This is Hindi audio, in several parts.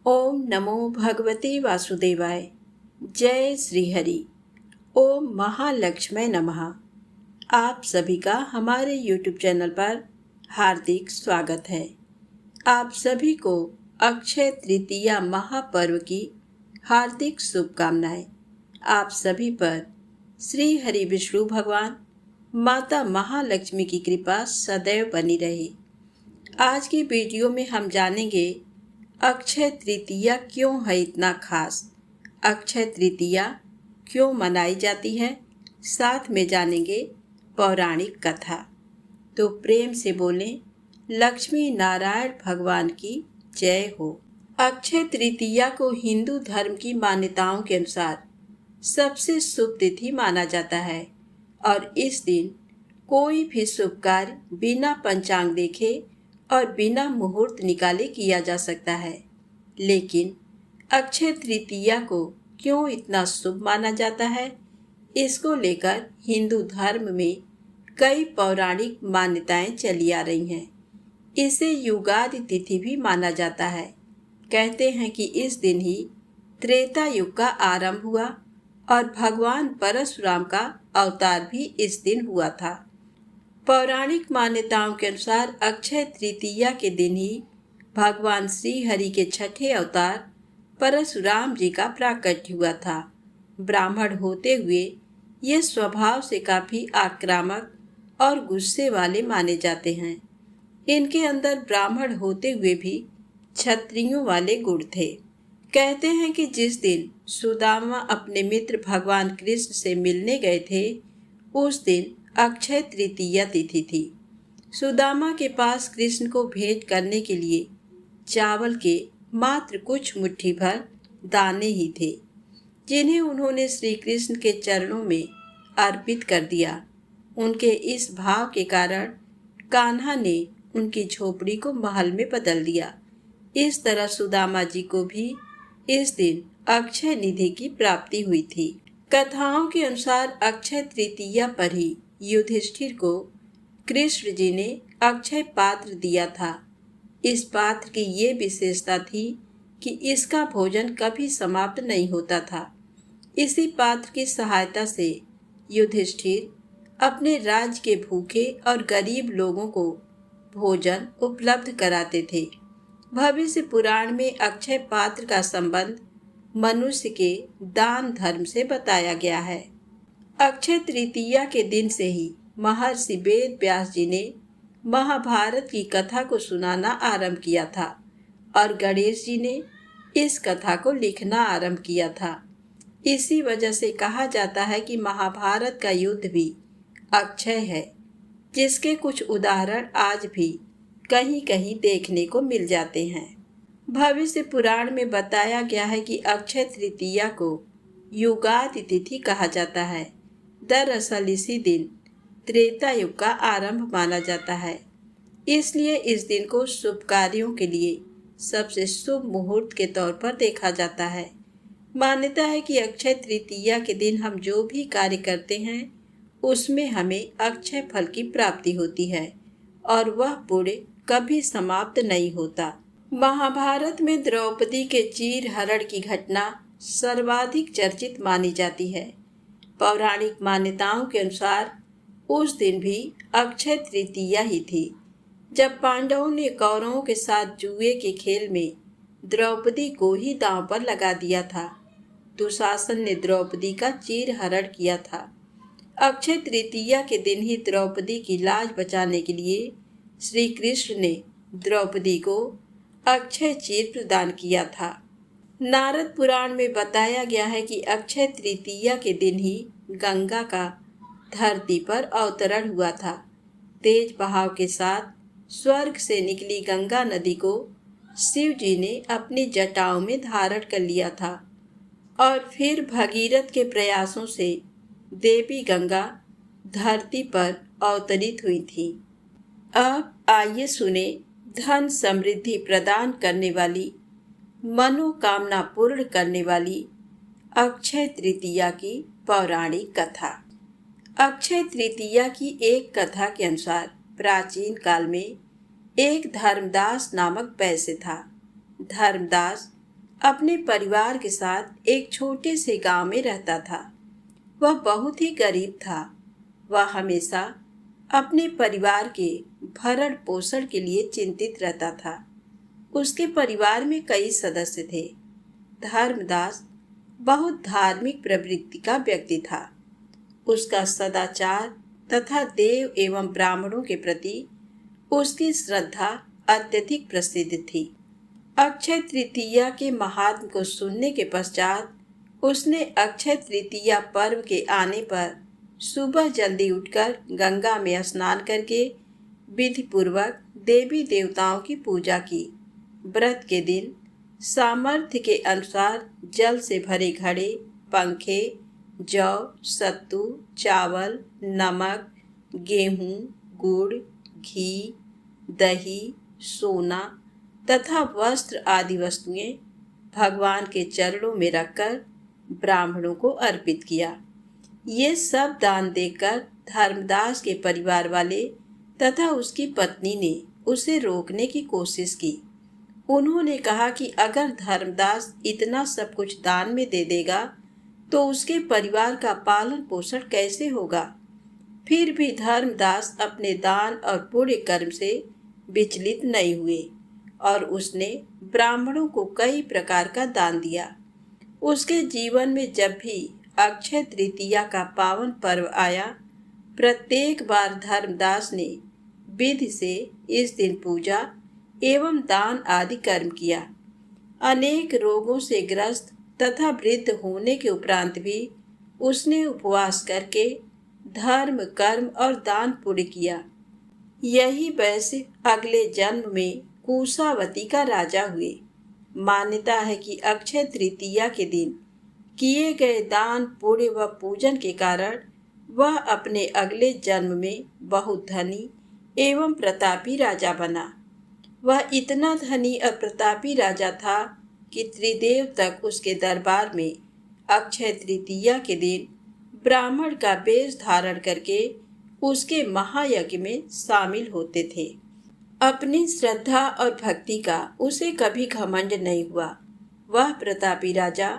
ओम नमो भगवते वासुदेवाय। जय श्री हरि। ओम महालक्ष्मी नमः। आप सभी का हमारे YouTube चैनल पर हार्दिक स्वागत है। आप सभी को अक्षय तृतीया महापर्व की हार्दिक शुभकामनाएं। आप सभी पर श्री हरि विष्णु भगवान माता महालक्ष्मी की कृपा सदैव बनी रहे। आज की वीडियो में हम जानेंगे अक्षय तृतीया क्यों है इतना खास, अक्षय तृतीया क्यों मनाई जाती है, साथ में जानेंगे पौराणिक कथा। तो प्रेम से बोलें, लक्ष्मी नारायण भगवान की जय हो। अक्षय तृतीया को हिंदू धर्म की मान्यताओं के अनुसार सबसे शुभ तिथि माना जाता है और इस दिन कोई भी शुभ कार्य बिना पंचांग देखे और बिना मुहूर्त निकाले किया जा सकता है। लेकिन अक्षय तृतीया को क्यों इतना शुभ माना जाता है, इसको लेकर हिंदू धर्म में कई पौराणिक मान्यताएं चली आ रही हैं। इसे युगादि तिथि भी माना जाता है। कहते हैं कि इस दिन ही त्रेता युग का आरंभ हुआ और भगवान परशुराम का अवतार भी इस दिन हुआ था। पौराणिक मान्यताओं के अनुसार अक्षय तृतीया के दिन ही भगवान श्री हरि के छठे अवतार परशुराम जी का प्राकट्य हुआ था। ब्राह्मण होते हुए ये स्वभाव से काफी आक्रामक और गुस्से वाले माने जाते हैं। इनके अंदर ब्राह्मण होते हुए भी क्षत्रियों वाले गुण थे। कहते हैं कि जिस दिन सुदामा अपने मित्र भगवान कृष्ण से मिलने गए थे, उस दिन अक्षय तृतीया तिथि थी। सुदामा के पास कृष्ण को भेंट करने के लिए चावल के मात्र कुछ मुट्ठी भर दाने ही थे, जिन्हें उन्होंने श्री कृष्ण के चरणों में अर्पित कर दिया। उनके इस भाव के कारण कान्हा ने उनकी झोपड़ी को महल में बदल दिया। इस तरह सुदामा जी को भी इस दिन अक्षय निधि की प्राप्ति हुई थी। कथाओं के अनुसार अक्षय तृतीया पर ही युधिष्ठिर को कृष्ण जी ने अक्षय पात्र दिया था। इस पात्र की ये विशेषता थी कि इसका भोजन कभी समाप्त नहीं होता था। इसी पात्र की सहायता से युधिष्ठिर अपने राज्य के भूखे और गरीब लोगों को भोजन उपलब्ध कराते थे। भविष्य पुराण में अक्षय पात्र का संबंध मनुष्य के दान धर्म से बताया गया है। अक्षय तृतीया के दिन से ही महर्षि वेद व्यास जी ने महाभारत की कथा को सुनाना आरंभ किया था और गणेश जी ने इस कथा को लिखना आरंभ किया था। इसी वजह से कहा जाता है कि महाभारत का युद्ध भी अक्षय है, जिसके कुछ उदाहरण आज भी कहीं कहीं देखने को मिल जाते हैं। भविष्य पुराण में बताया गया है कि अक्षय तृतीया को युगादि तिथि कहा जाता है। दरअसल इसी दिन त्रेता युग का आरंभ माना जाता है, इसलिए इस दिन को शुभ कार्यों के लिए सबसे शुभ मुहूर्त के तौर पर देखा जाता है। मान्यता है कि अक्षय तृतीया के दिन हम जो भी कार्य करते हैं उसमें हमें अक्षय फल की प्राप्ति होती है और वह पुण्य कभी समाप्त नहीं होता। महाभारत में द्रौपदी के चीर हरण की घटना सर्वाधिक चर्चित मानी जाती है। पौराणिक मान्यताओं के अनुसार उस दिन भी अक्षय तृतीया ही थी, जब पांडवों ने कौरवों के साथ जुए के खेल में द्रौपदी को ही दांव पर लगा दिया था। दुशासन ने द्रौपदी का चीर हरण किया था। अक्षय तृतीया के दिन ही द्रौपदी की लाज बचाने के लिए श्री कृष्ण ने द्रौपदी को अक्षय चीर प्रदान किया था। नारद पुराण में बताया गया है कि अक्षय तृतीया के दिन ही गंगा का धरती पर अवतरण हुआ था। तेज बहाव के साथ स्वर्ग से निकली गंगा नदी को शिव जी ने अपनी जटाओं में धारण कर लिया था और फिर भगीरथ के प्रयासों से देवी गंगा धरती पर अवतरित हुई थी। अब आइए सुने धन समृद्धि प्रदान करने वाली, मनोकामना पूर्ण करने वाली अक्षय तृतीया की पौराणिक कथा। अक्षय तृतीया की एक कथा के अनुसार प्राचीन काल में एक धर्मदास नामक वैश्य था। धर्मदास अपने परिवार के साथ एक छोटे से गांव में रहता था। वह बहुत ही गरीब था। वह हमेशा अपने परिवार के भरण पोषण के लिए चिंतित रहता था। उसके परिवार में कई सदस्य थे। धर्मदास बहुत धार्मिक प्रवृत्ति का व्यक्ति था। उसका सदाचार तथा देव एवं ब्राह्मणों के प्रति उसकी श्रद्धा अत्यधिक प्रसिद्ध थी। अक्षय तृतीया के महात्म को सुनने के पश्चात उसने अक्षय तृतीया पर्व के आने पर सुबह जल्दी उठकर गंगा में स्नान करके विधि पूर्वक देवी देवताओं की पूजा की। व्रत के दिन सामर्थ्य के अनुसार जल से भरे घड़े, पंखे, जौ, सत्तू, चावल, नमक, गेहूं, गुड़, घी, दही, सोना तथा वस्त्र आदि वस्तुएं भगवान के चरणों में रखकर ब्राह्मणों को अर्पित किया। ये सब दान देकर धर्मदास के परिवार वाले तथा उसकी पत्नी ने उसे रोकने की कोशिश की। उन्होंने कहा कि अगर धर्मदास इतना सब कुछ दान में दे देगा तो उसके परिवार का पालन पोषण कैसे होगा। फिर भी धर्मदास अपने दान और पुण्य कर्म से विचलित नहीं हुए और उसने ब्राह्मणों को कई प्रकार का दान दिया। उसके जीवन में जब भी अक्षय तृतीया का पावन पर्व आया, प्रत्येक बार धर्मदास ने विधि से इस दिन पूजा एवं दान आदि कर्म किया। अनेक रोगों से ग्रस्त तथा वृद्ध होने के उपरांत भी उसने उपवास करके धर्म, कर्म और दान पुण्य किया। यही वैश्य अगले जन्म में कुशावती का राजा हुए। मान्यता है कि अक्षय तृतीया के दिन किए गए दान, पुण्य व पूजन के कारण वह अपने अगले जन्म में बहुत धनी एवं प्रतापी राजा बना। वह इतना धनी और प्रतापी राजा था कि त्रिदेव तक उसके दरबार में अक्षय तृतीया के दिन ब्राह्मण का वेश धारण करके उसके महायज्ञ में शामिल होते थे। अपनी श्रद्धा और भक्ति का उसे कभी घमंड नहीं हुआ। वह प्रतापी राजा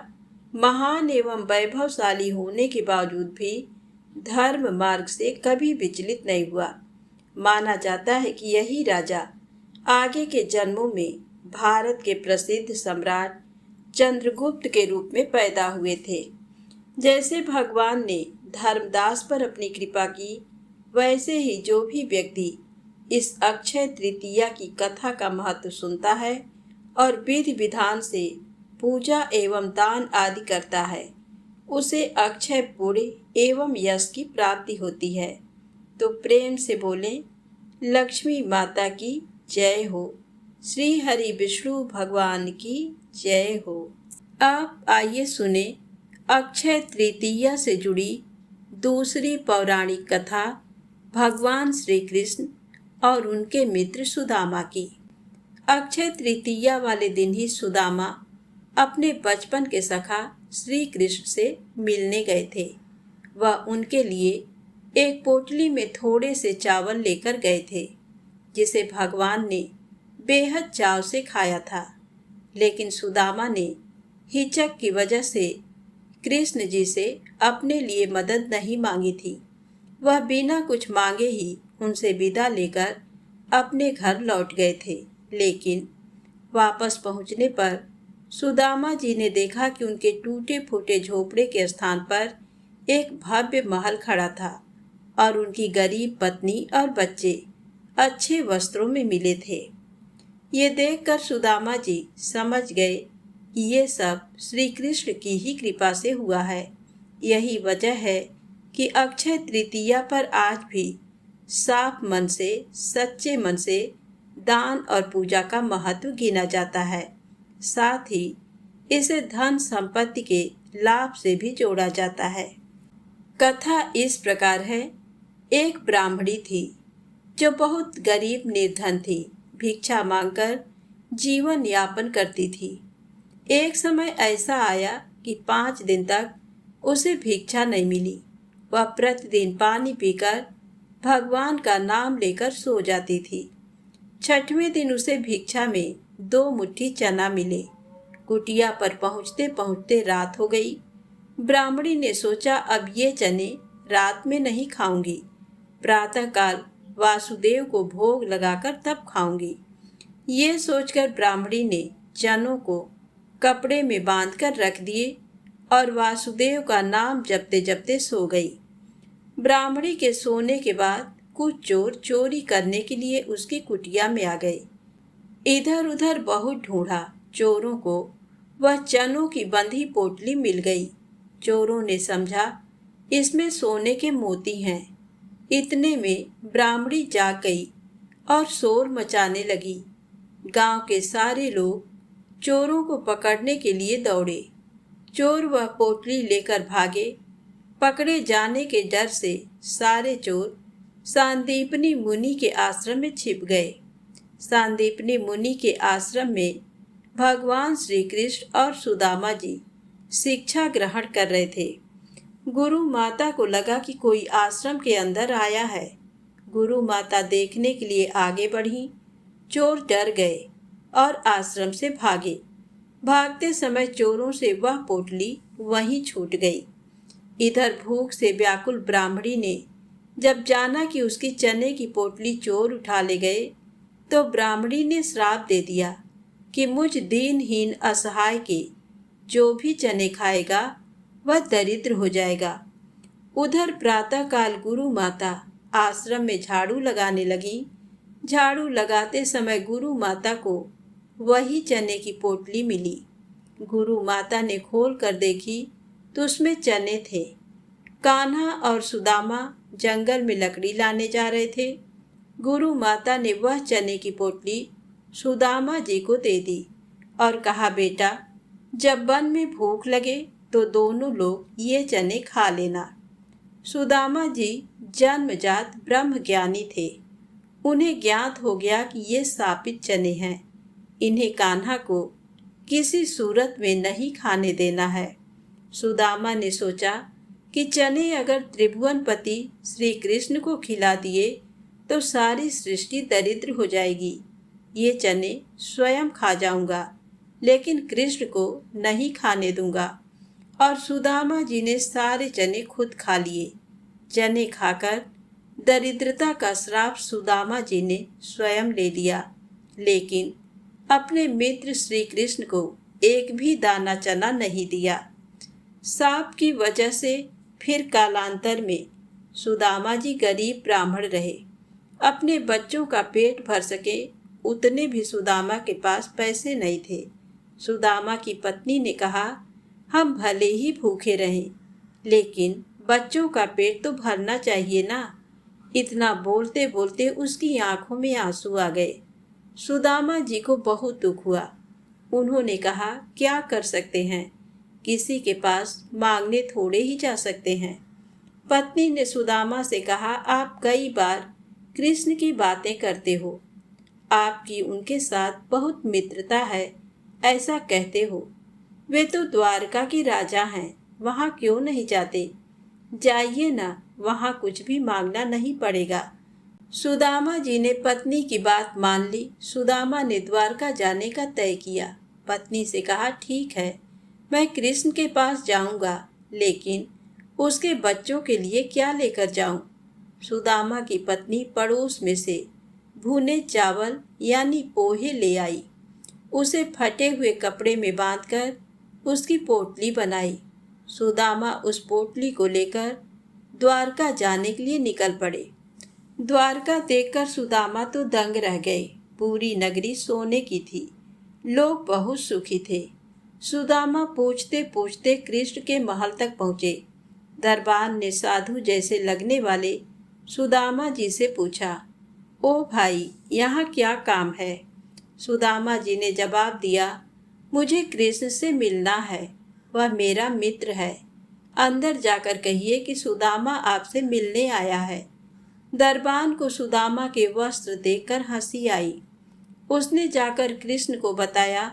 महान एवं वैभवशाली होने के बावजूद भी धर्म मार्ग से कभी विचलित नहीं हुआ। माना जाता है कि यही राजा आगे के जन्मों में भारत के प्रसिद्ध सम्राट चंद्रगुप्त के रूप में पैदा हुए थे। जैसे भगवान ने धर्मदास पर अपनी कृपा की, वैसे ही जो भी व्यक्ति इस अक्षय तृतीया की कथा का महत्व सुनता है और विधि विधान से पूजा एवं दान आदि करता है, उसे अक्षय पुण्य एवं यश की प्राप्ति होती है। तो प्रेम से बोलें, लक्ष्मी माता की जय हो, श्री हरि विष्णु भगवान की जय हो। अब आइए सुने अक्षय तृतीया से जुड़ी दूसरी पौराणिक कथा भगवान श्री कृष्ण और उनके मित्र सुदामा की। अक्षय तृतीया वाले दिन ही सुदामा अपने बचपन के सखा श्री कृष्ण से मिलने गए थे। वह उनके लिए एक पोटली में थोड़े से चावल लेकर गए थे, जिसे भगवान ने बेहद चाव से खाया था। लेकिन सुदामा ने हिचक की वजह से कृष्ण जी से अपने लिए मदद नहीं मांगी थी। वह बिना कुछ मांगे ही उनसे विदा लेकर अपने घर लौट गए थे। लेकिन वापस पहुंचने पर सुदामा जी ने देखा कि उनके टूटे फूटे झोपड़े के स्थान पर एक भव्य महल खड़ा था और उनकी गरीब पत्नी और बच्चे अच्छे वस्त्रों में मिले थे। ये देखकर सुदामा जी समझ गए कि ये सब श्री कृष्ण की ही कृपा से हुआ है। यही वजह है कि अक्षय तृतीया पर आज भी साफ मन से, सच्चे मन से दान और पूजा का महत्व गिना जाता है। साथ ही इसे धन संपत्ति के लाभ से भी जोड़ा जाता है। कथा इस प्रकार है। एक ब्राह्मणी थी जो बहुत गरीब निर्धन थी। भिक्षा मांगकर जीवन यापन करती थी। एक समय ऐसा आया कि 5 दिन तक उसे भिक्षा नहीं मिली। वह प्रतिदिन पानी पीकर भगवान का नाम लेकर सो जाती थी। 6वें दिन उसे भिक्षा में 2 मुट्ठी चना मिले। कुटिया पर पहुँचते पहुँचते रात हो गई। ब्राह्मणी ने सोचा अब ये चने रात में नहीं खाऊंगी, प्रातःकाल वासुदेव को भोग लगाकर तब खाऊंगी। ये सोचकर ब्राह्मणी ने चनों को कपड़े में बांधकर रख दिए और वासुदेव का नाम जपते जपते सो गई। ब्राह्मणी के सोने के बाद कुछ चोर चोरी करने के लिए उसकी कुटिया में आ गए। इधर उधर बहुत ढूंढा, चोरों को वह चनों की बंधी पोटली मिल गई। चोरों ने समझा इसमें सोने के मोती हैं। इतने में ब्राह्मणी जाग गई और शोर मचाने लगी। गांव के सारे लोग चोरों को पकड़ने के लिए दौड़े। चोर वह पोटली लेकर भागे। पकड़े जाने के डर से सारे चोर सांदीपनी मुनि के आश्रम में छिप गए। सांदीपनी मुनि के आश्रम में भगवान श्री कृष्ण और सुदामा जी शिक्षा ग्रहण कर रहे थे। गुरु माता को लगा कि कोई आश्रम के अंदर आया है। गुरु माता देखने के लिए आगे बढ़ी। चोर डर गए और आश्रम से भागे। भागते समय चोरों से वह पोटली वहीं छूट गई। इधर भूख से व्याकुल ब्राह्मणी ने जब जाना कि उसकी चने की पोटली चोर उठा ले गए, तो ब्राह्मणी ने श्राप दे दिया कि मुझ दीनहीन असहाय के जो भी चने खाएगा वह दरिद्र हो जाएगा। उधर प्रातःकाल गुरु माता आश्रम में झाड़ू लगाने लगी। झाड़ू लगाते समय गुरु माता को वही चने की पोटली मिली। गुरु माता ने खोल कर देखी तो उसमें चने थे। कान्हा और सुदामा जंगल में लकड़ी लाने जा रहे थे। गुरु माता ने वह चने की पोटली सुदामा जी को दे दी और कहा, बेटा जब वन में भूख लगे तो दोनों लोग ये चने खा लेना। सुदामा जी जन्मजात ब्रह्म ज्ञानी थे। उन्हें ज्ञात हो गया कि ये शापित चने हैं, इन्हें कान्हा को किसी सूरत में नहीं खाने देना है। सुदामा ने सोचा कि चने अगर त्रिभुवनपति श्री कृष्ण को खिला दिए तो सारी सृष्टि दरिद्र हो जाएगी। ये चने स्वयं खा जाऊंगा, लेकिन कृष्ण को नहीं खाने दूंगा। और सुदामा जी ने सारे चने खुद खा लिए। चने खाकर दरिद्रता का श्राप सुदामा जी ने स्वयं ले लिया, लेकिन अपने मित्र श्री कृष्ण को एक भी दाना चना नहीं दिया। सांप की वजह से फिर कालांतर में सुदामा जी गरीब ब्राह्मण रहे। अपने बच्चों का पेट भर सके उतने भी सुदामा के पास पैसे नहीं थे। सुदामा की पत्नी ने कहा, हम भले ही भूखे रहें, लेकिन बच्चों का पेट तो भरना चाहिए ना। इतना बोलते बोलते उसकी आंखों में आंसू आ गए। सुदामा जी को बहुत दुख हुआ। उन्होंने कहा, क्या कर सकते हैं, किसी के पास मांगने थोड़े ही जा सकते हैं। पत्नी ने सुदामा से कहा, आप कई बार कृष्ण की बातें करते हो, आपकी उनके साथ बहुत मित्रता है, ऐसा कहते हो। वे तो द्वारका के राजा हैं, वहाँ क्यों नहीं जाते? जाइए ना, वहाँ कुछ भी मांगना नहीं पड़ेगा। सुदामा जी ने पत्नी की बात मान ली। सुदामा ने द्वारका जाने का तय किया। पत्नी से कहा, ठीक है, मैं कृष्ण के पास जाऊंगा, लेकिन उसके बच्चों के लिए क्या लेकर जाऊं? सुदामा की पत्नी पड़ोस में से भुने चावल यानी पोहे ले आई। उसे फटे हुए कपड़े में बांधकर उसकी पोटली बनाई। सुदामा उस पोटली को लेकर द्वारका जाने के लिए निकल पड़े। द्वारका देखकर सुदामा तो दंग रह गए। पूरी नगरी सोने की थी, लोग बहुत सुखी थे। सुदामा पूछते पूछते कृष्ण के महल तक पहुँचे। दरबार ने साधु जैसे लगने वाले सुदामा जी से पूछा, ओ भाई, यहाँ क्या काम है? सुदामा जी ने जवाब दिया, मुझे कृष्ण से मिलना है, वह मेरा मित्र है। अंदर जाकर कहिए कि सुदामा आपसे मिलने आया है। दरबान को सुदामा के वस्त्र देखकर हंसी आई। उसने जाकर कृष्ण को बताया।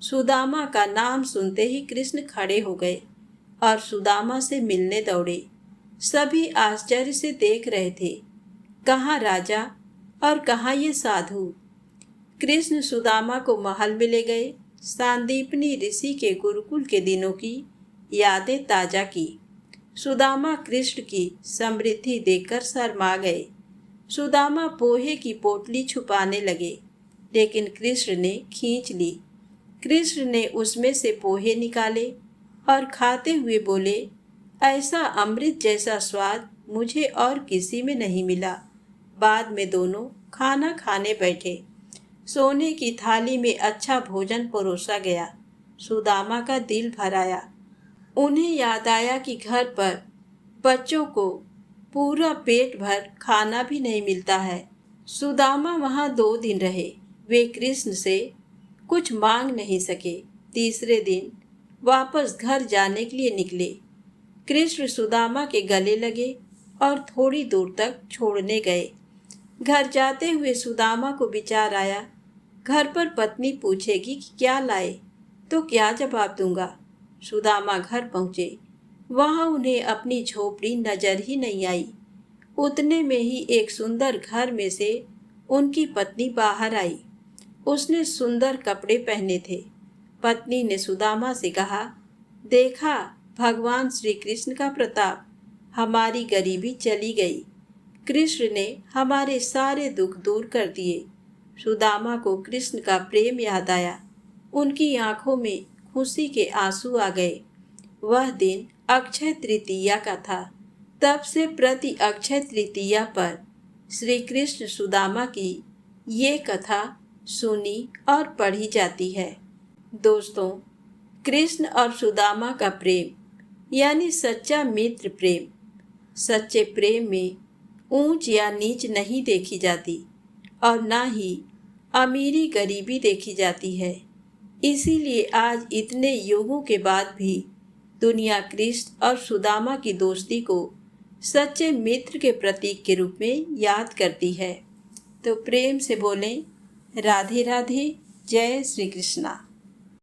सुदामा का नाम सुनते ही कृष्ण खड़े हो गए और सुदामा से मिलने दौड़े। सभी आश्चर्य से देख रहे थे, कहाँ राजा और कहाँ ये साधु। कृष्ण सुदामा को महल में ले गए। सांदीपनी ऋषि के गुरुकुल के दिनों की यादें ताजा की। सुदामा कृष्ण की समृद्धि देखकर शर्मा गए। सुदामा पोहे की पोटली छुपाने लगे, लेकिन कृष्ण ने खींच ली। कृष्ण ने उसमें से पोहे निकाले और खाते हुए बोले, ऐसा अमृत जैसा स्वाद मुझे और किसी में नहीं मिला। बाद में दोनों खाना खाने बैठे। सोने की थाली में अच्छा भोजन परोसा गया। सुदामा का दिल भर आया। उन्हें याद आया कि घर पर बच्चों को पूरा पेट भर खाना भी नहीं मिलता है। सुदामा वहाँ 2 दिन रहे। वे कृष्ण से कुछ मांग नहीं सके। तीसरे दिन वापस घर जाने के लिए निकले। कृष्ण सुदामा के गले लगे और थोड़ी दूर तक छोड़ने गए। घर जाते हुए सुदामा को विचार आया, घर पर पत्नी पूछेगी कि क्या लाए, तो क्या जवाब दूंगा। सुदामा घर पहुँचे। वहाँ उन्हें अपनी झोपड़ी नजर ही नहीं आई। उतने में ही एक सुंदर घर में से उनकी पत्नी बाहर आई। उसने सुंदर कपड़े पहने थे। पत्नी ने सुदामा से कहा, देखा भगवान श्री कृष्ण का प्रताप, हमारी गरीबी चली गई। कृष्ण ने हमारे सारे दुख दूर कर दिए। सुदामा को कृष्ण का प्रेम याद आया। उनकी आंखों में खुशी के आंसू आ गए। वह दिन अक्षय तृतीया का था। तब से प्रति अक्षय तृतीया पर श्री कृष्ण सुदामा की ये कथा सुनी और पढ़ी जाती है। दोस्तों, कृष्ण और सुदामा का प्रेम यानी सच्चा मित्र प्रेम। सच्चे प्रेम में ऊंच या नीच नहीं देखी जाती और ना ही अमीरी गरीबी देखी जाती है। इसीलिए आज इतने युगों के बाद भी दुनिया कृष्ण और सुदामा की दोस्ती को सच्चे मित्र के प्रतीक के रूप में याद करती है। तो प्रेम से बोलें, राधे राधे, जय श्री कृष्णा।